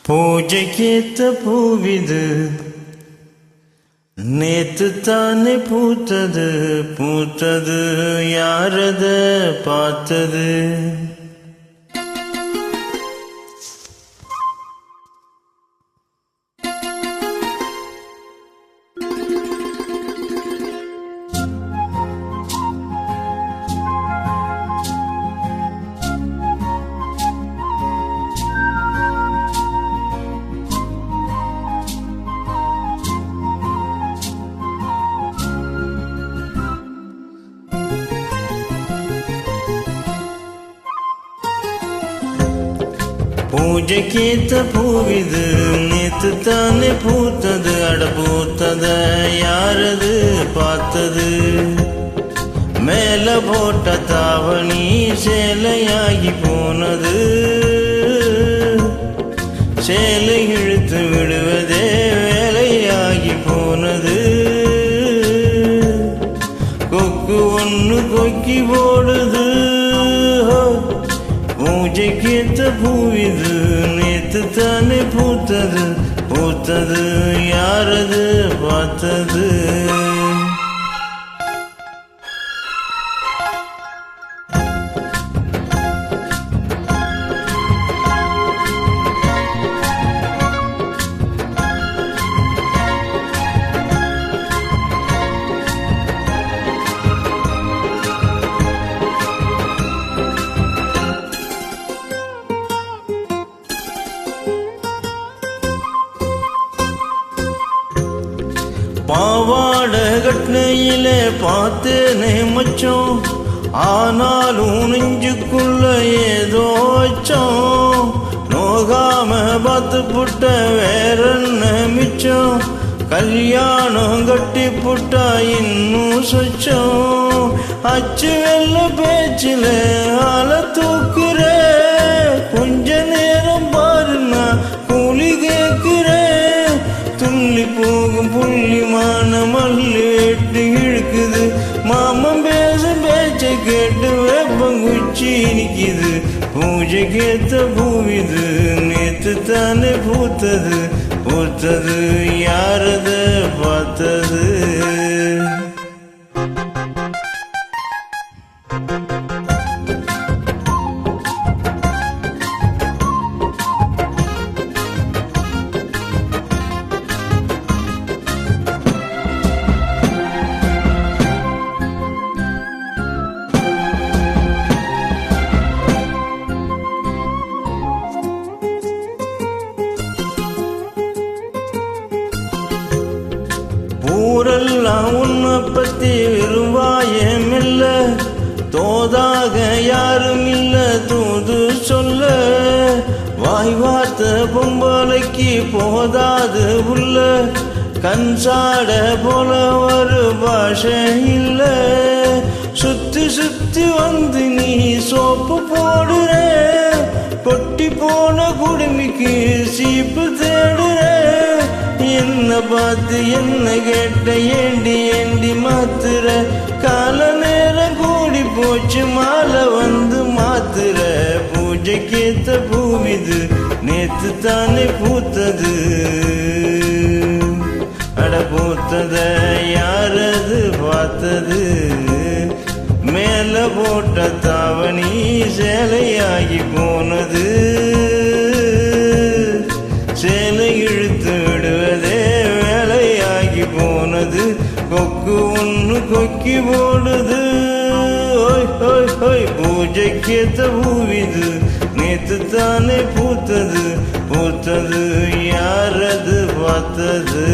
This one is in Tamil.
பூஜைக்கேத்த பூவிது நேத்து தானே பூத்தது பூத்தது யாரத பார்த்தது. பூஜைக்கேத்த பூவிது நேத்து தானே பூத்தது அட பூத்தத யாரது பார்த்தது. மேல போட்ட தாவணி சேலையாகி போனது சேலை இழுத்து விடுவதே வேலையாகி போனது. கொக்கு ஒன்று கொக்கி போடுது பூஜைக்கேத்த பூவிது நேத்து தானே பூத்தது பூத்தது யாரது பார்த்தது. பாவாட கட்னையில பார்த்தேனே மச்சம் ஆனாலும் நெஞ்சுக்குள்ள ஏதோ அச்சம். நோகாம பார்த்து புட்ட வேறென்ன மிச்சம் கல்யாணம் கட்டி புட்டா இன்னும் சொச்சம். அச்சு வெள்ள பேச்சில ஆள தூக்குற கொஞ்ச நேரம் பாருன்னா கூலி கேட்குற. துள்ளி போகும் புள்ளிமான மல்லி வெட்டு இழுக்குது மாமன் பேச பேச்ச கேட்டு வேப்பங்குச்சி நிக்குது. பூஜைக்கேத்த பூவிது நேத்து தானே பூத்தது பூத்தது யாரத பார்த்தது. ஊரெல்லாம் உன்னை பத்தி விரும்பாயமில்ல தோதாக யாரும் இல்ல தூது சொல்ல. வாய் வார்த்த பொம்பளைக்கு போதாது உள்ள கண்சாட போல ஒரு பாஷை இல்ல. சுத்தி சுத்தி வந்து நீ சோப்பு போடுற கொட்டி போன குடுமிக்கு சீப்பு தேடுற. என்ன பார்த்து என்ன கேட்ட ஏண்டி ஏண்டி மாத்துற கால நேரம் கூடி போச்சு மாலை வந்து மாத்துற. பூஜைக்கேத்த பூவிது நேத்து தானே பூத்தது அட பூத்தத யாரது பார்த்தது. மேல போட்ட தாவணி சேலையாகி போனது சேலை இழுத்து விடுவதே வேலையாகி போனது. கொக்கு ஒன்று கொக்கி போடுது ஓய் ஓய் ஓய். பூஜைக்கேத்த பூவிது நேத்து தானே பூத்தது பூத்தது யாரது பார்த்தது.